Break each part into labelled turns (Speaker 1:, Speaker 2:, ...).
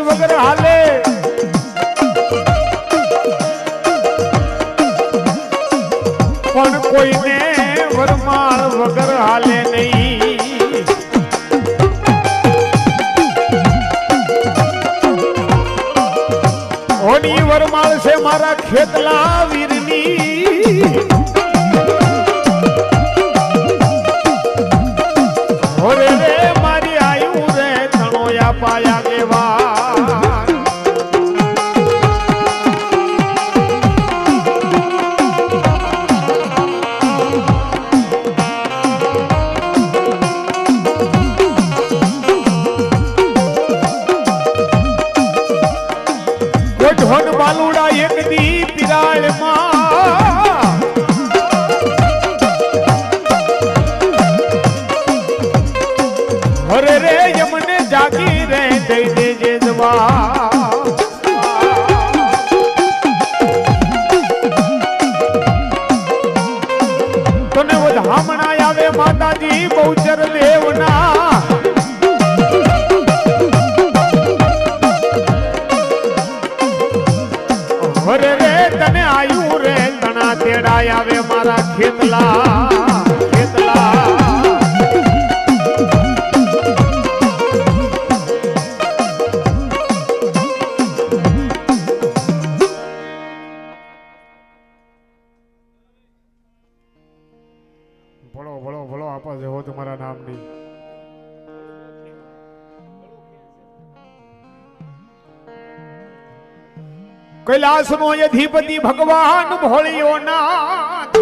Speaker 1: વગર હાલે પણ કોઈને વરમાળ વગર હાલે નહીં ઓની વરમાળ છે મારા ખેતલા વીરની ઓરે રે મારી આયુ રે તણોયા પાયા લેવા ધન બાલુડા એક દી પિરાળ માં હરે રે યમને જાગી રે દઈ દેજે જવા તને વધામણા આવે માતાજી બહુચર દેવના અરે રે તને આયુ રે તણા તેડાય આવે મારા ખેતલા ખેતલા ભલો ભલો ભલો આપા જેવો તમારા નામની कैलाश नो अधिपति भगवान भोलियो नाथ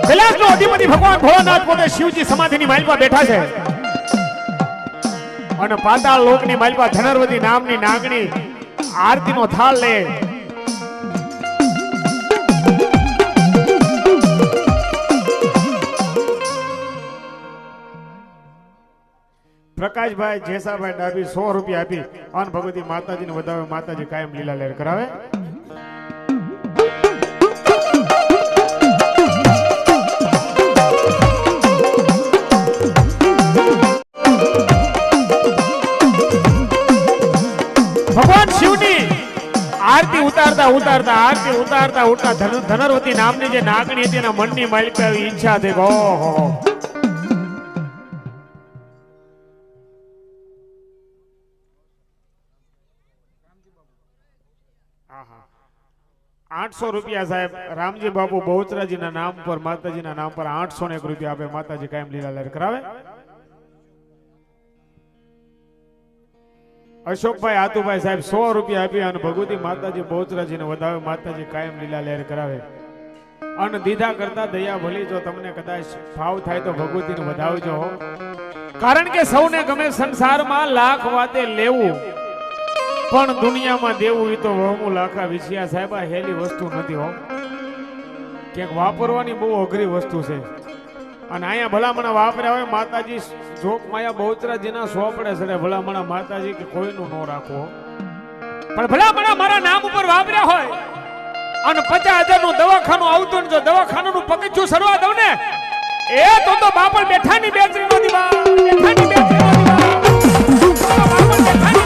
Speaker 1: कैलाश नो अधिपति भगवान भोलानाथ પોતે શિવજી સમાધિની માલપા બેઠા છે અને પાતાળ લોકની માલપા ધનરવતી નામની નાગણી આરતીનો થાળ લે પ્રકાશભાઈ જેસાભાઈ ડાબી 100 રૂપિયા આપી અન ભગવતી માતાજીને વધાવે માતાજી કાયમ લીલા લહેર કરાવે ભગવાન શિવની આરતી ઉતારતા ધનરવતી નામની જે નાગણી હતી એના મનની માલિક આવી ઈચ્છા થઈ ઓહો 800 રૂપિયા સાહેબ રામજી બાપુ બહુચરાજીના નામ પર માતાજીના નામ પર 801 રૂપિયા આપે માતાજી કાયમ લીલા લહેર કરાવે અશોકભાઈ આતુભાઈ સાહેબ 100 રૂપિયા આપી અને ભગવતી માતાજી બહુચરાજીને વધાવે માતાજી કાયમ લીલા લહેર કરાવે અને દીધા કરતા દયા ભલી જો તમને કદાચ ભાવ થાય તો ભગવતીને વધાવજો કારણ કે સૌને ગમે સંસારમાં લાખ વાતે લેવું પણ દુનિયામાં દેવું એ તો વહમુ લાખા વિષયા સાહેબા હેલી વસ્તુ નથી હો ક્યાંક વાપરવાની બહુ અઘરી વસ્તુ છે અને અહીંયા ભલામણા વાપર્યા હોય માતાજી જોક માયા બહુચરાજીના સોપડે છે ભલામણા માતાજી કે કોઈનું ન રાખો પણ ભલામણા મારા નામ ઉપર વાપર્યા હોય અને 50,000 નું દવાખાનું આવતું ને જો દવાખાનાનું પગથિયું સરવા દઉં ને એ તો બાપણ બેઠાની બેટરી નો દીવા બેઠાની બેટરી નો દીવા બાપણ બેઠાની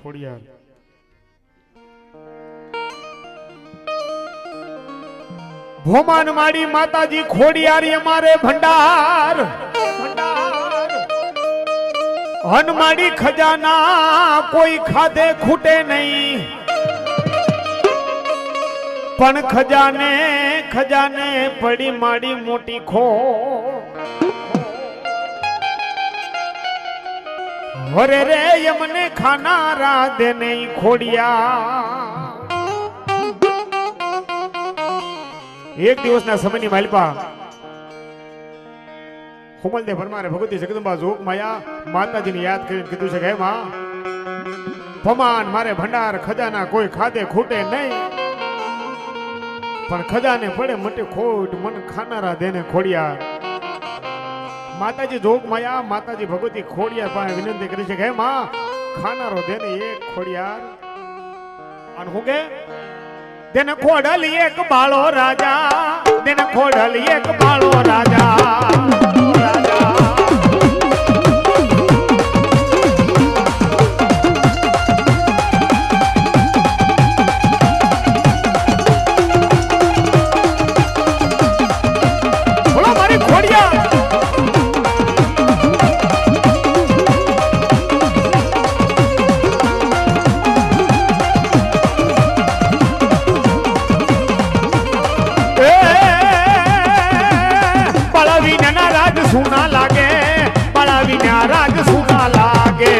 Speaker 1: ખોડિયાર ભોમાન માડી માતાજી ખોડિયાર અમારે ભંડાર હનમાડી ખજાના કોઈ ખાધે ખૂટે નહીં પણ ખજાને ખજાને પડી માડી મોટી ખો હરે રે યમને ખાનારા દે નહીં ખોડિયા એક દિવસના સમયની માલપા હુમલદેવ પરમારે ભગવતી જગદંબા જોગ માયા માતાજીને યાદ કરીને કીધું છે કે હે માં ભમાન મારે ભંડાર ખજાના કોઈ ખાધે ખૂટે નહીં પણ ખજાને પડે મોટી ખોટ મન ખાનારા દેને ખોડિયાર માતાજી જોગ માયા માતાજી ભગવતી ખોડિયાર પાસે વિનંતી કરી છે કે હે માં ખાનારો દેને એક ખોડિયાર અને હું કે દેને ખોડલ એક બાળો રાજા દેને ખોડલ એક બાળો રાજા સુના લાગે પળાવીના રાજ સુના લાગે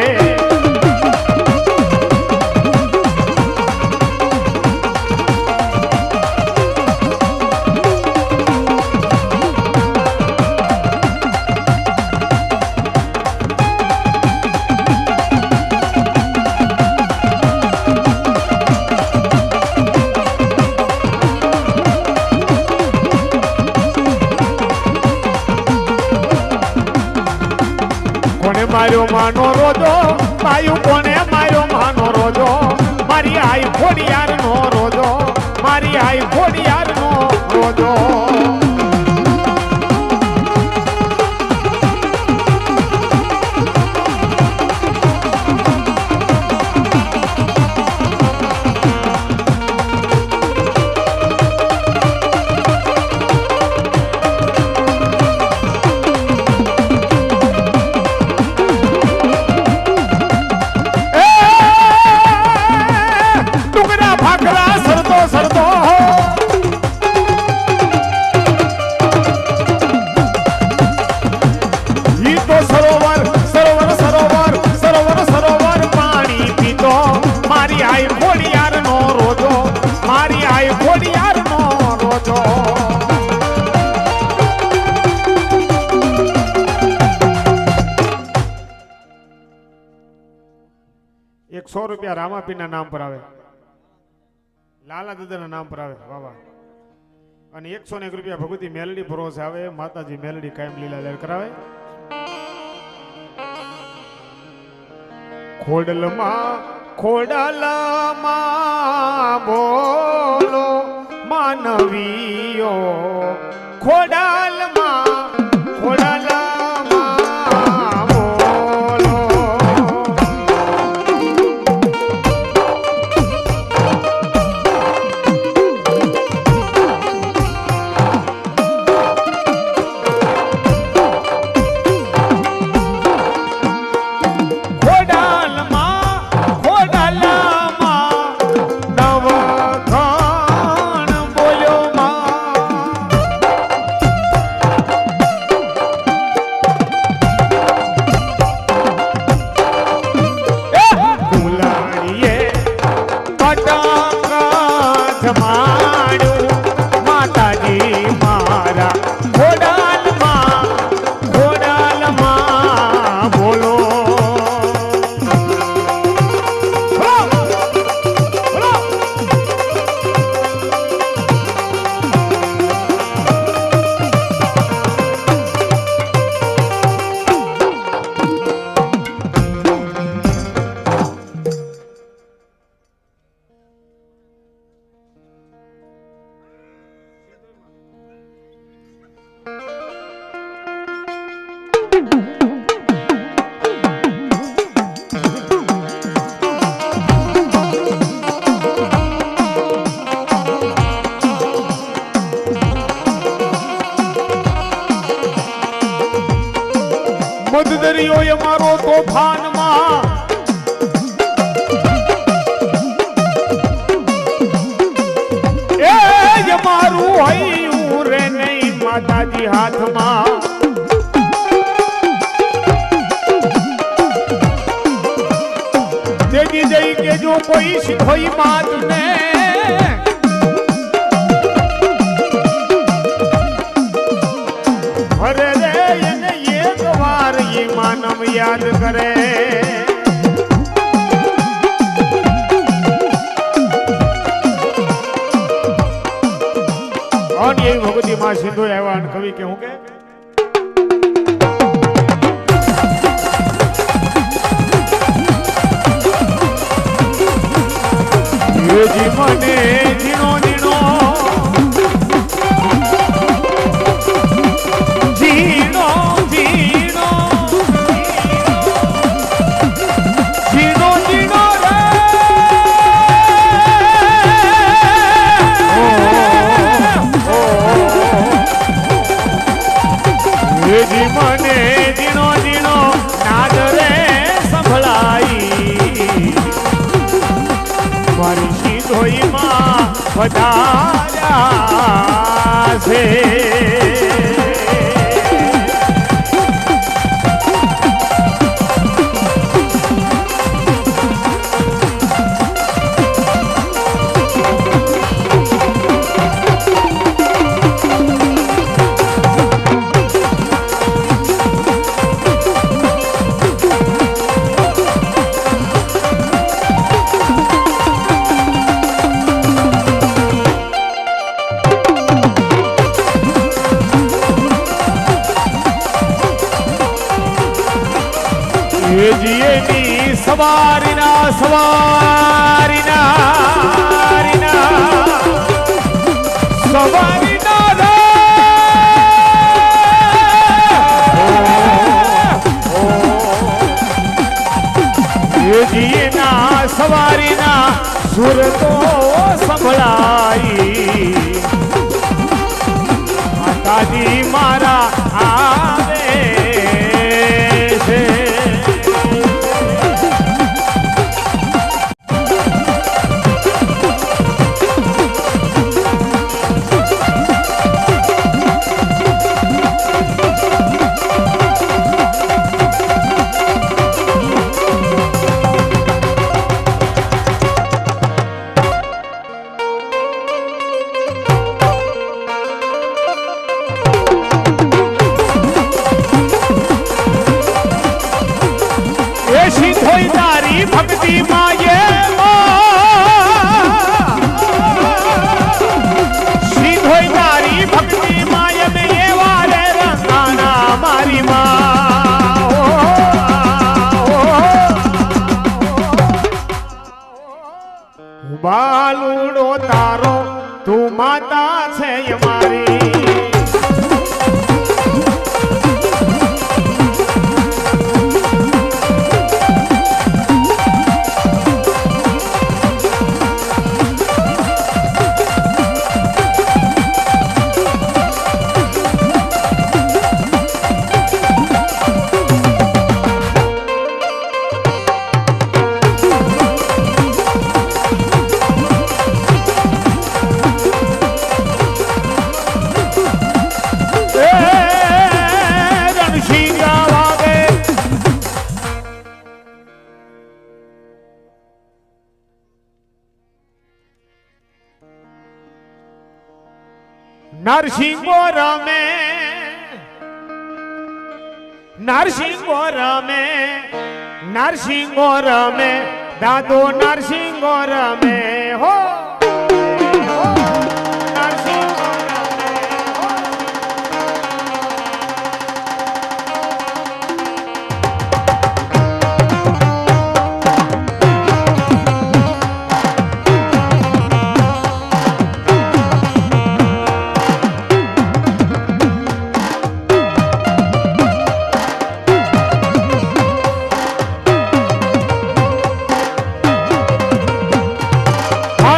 Speaker 1: માર્યો માનો રોજો માયું કોને માર્યો માનો રોજો મારી આઈ ખોડિયાર નો રોજો મારી આઈ ખોડિયાર નો રોજો ₹100 રામાપીના નામ પર આવે લાલા દાદાના નામ પર આવે વાહ અને ₹101 ભગવતી મેલડી ભરોસે આવે માતાજી મેલડી કાયમ લીલા લહેર કરાવે ખોડલમાં બોલો માનવીઓ ખોડલમાં દરિયો એ મારો તોફાનમાં એ મારું હૈયું રે નહીં માતાજી હાથમાં તેજી જઈ કે જો કોઈ શીખોઈ માત ને અરે રે એને એક વાર એ માનવ યાદ કરે અને એ ભગવતી માં સિંધુ આવ્યા અને કવિ કે હું કે જી મને જીણો જીણો જીણો જીણો જીણો જીણો રે જી મને જીણો જીણો નાદ રે સંભળાઈ મારી સિંધોઈમાં વધાર્યા છે સવારીના સવારીના સવારીના જીના સવારીના સુર તો સંભળાઈ માતાજી મારા આવે છે ભક્તિ માયે સિંધોઈ તારી ભક્તિ માય મે એવા રે રંગાના મારી બાલુડો તારો તું માતા છે મારી નરસિંહો રમે નરસિંહો રમે નરસિંહો રમે દાદો નરસિંહો રમે હો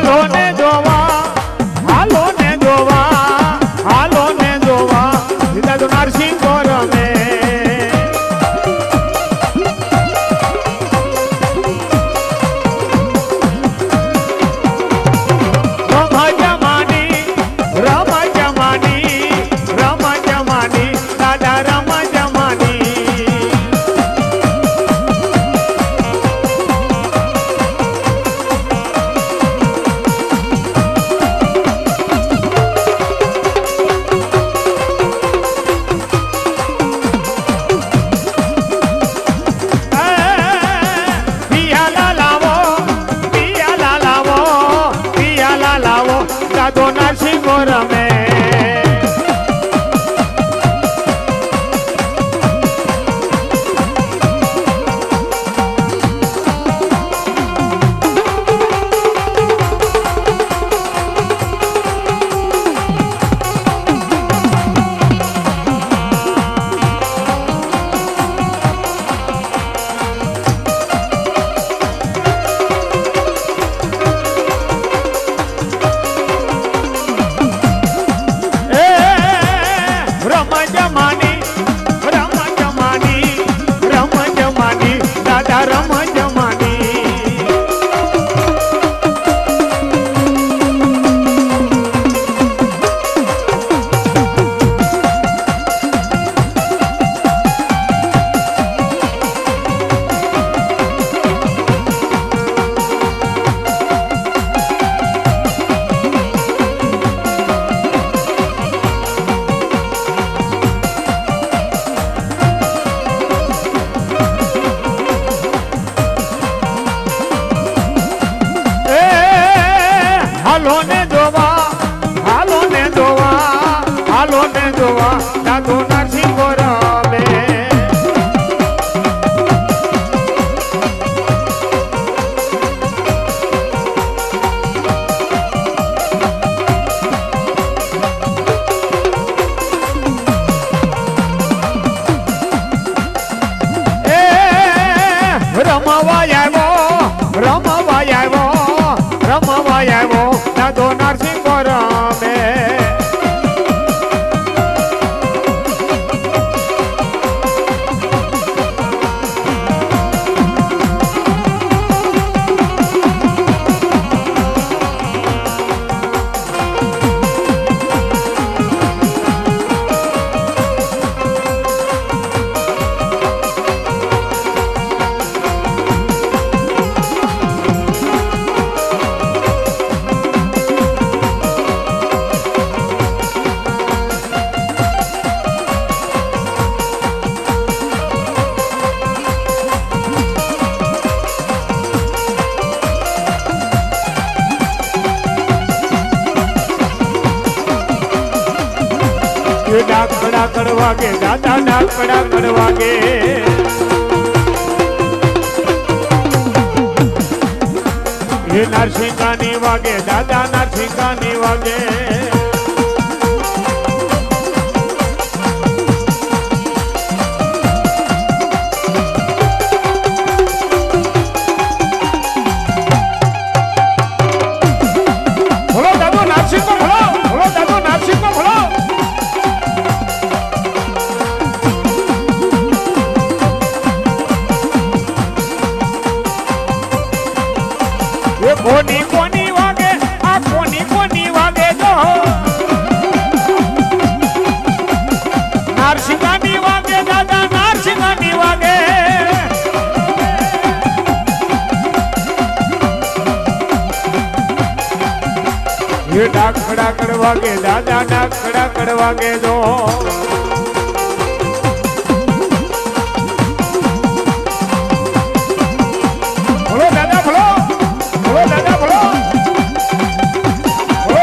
Speaker 1: હાલો જોવા દાદો નાસી ગોરમે રમવાય દાદો નરસિંહ ગોરમે ડાકડા કડવાગે દાદા ડાકડા કડવાગે એ નરસિંહાની વાગે દાદા નરસિંહાની વાગે ભલો દાદો નરસિંહ ભલો ભલો દાદો નરસિંહ ભલો કોની કોની વાગે આ કોની વાગે જો નરસિંહાની વાગે દાદા નરસિંહાની વાગે એ ડાકડા કડવાગે દાદા ડાકડા કડવાગે જો ભલો દાદા ભલો દાદા ભલો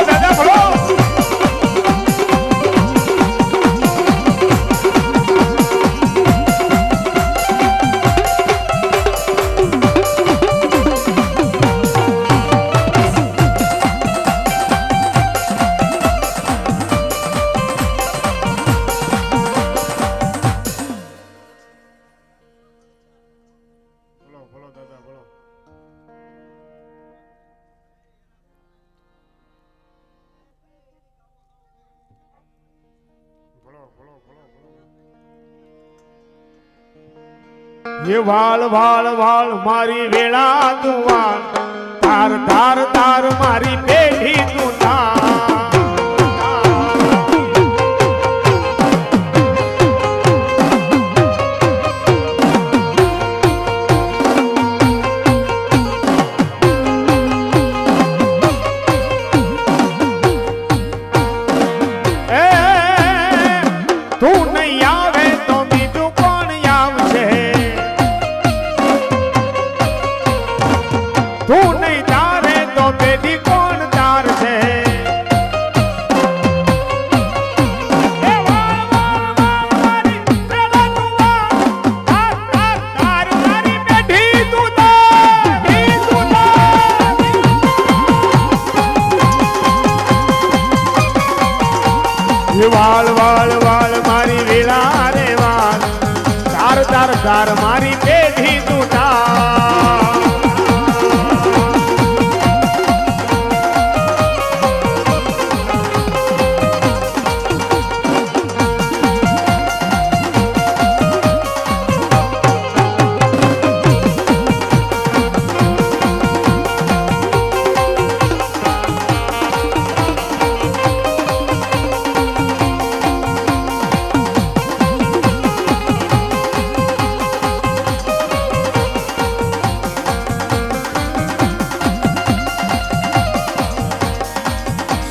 Speaker 1: દાદા ભલો ये वाल वाल वाल मारी वेला दुआ तार तार तार मारी बेटी तू वाल वाल वाल मारी वेला रे वाल तार तार तार मारी बेटी तू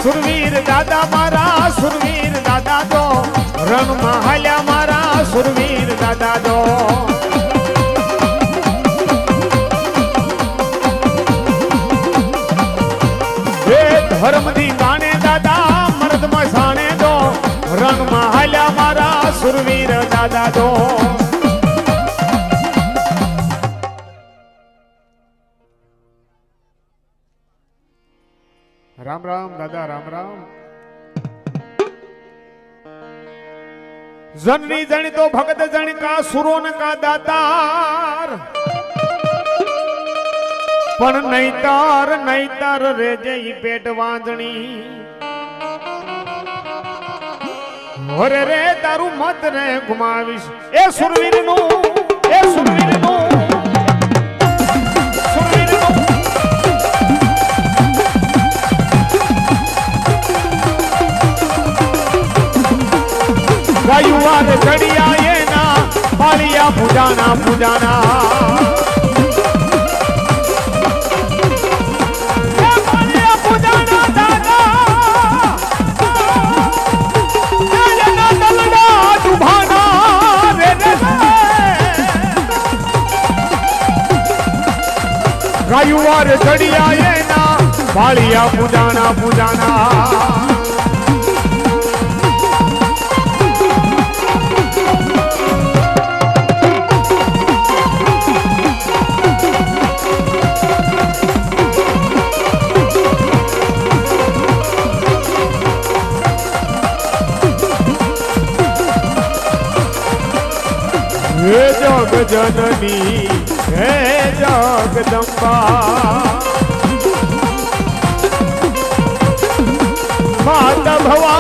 Speaker 1: सुरवीर दादा मारा सुरवीर दादा दो रण महाल्या मारा सुरवीर दादा दो धर्म दी गाने दादा मर्द मसाने दो रण महाल्या સુરવીર દાદા જો રામ રામ દાદા રામ રામ જનની જણ તો ભગત જણ કા સુરોન કા દાતાર પણ નહીતર રેજે ઈ પેટ વાંજણી હોરે રે તારું મત રે ગુમાવીશ એ સુરવીર નું ગાયુવાર ચડિયા એના પાલિયા પૂજાના ગાયુવાર ચડિયા એના પાલિયા પૂજાના હે જગ જનની હે જગદંબા માતા ભવા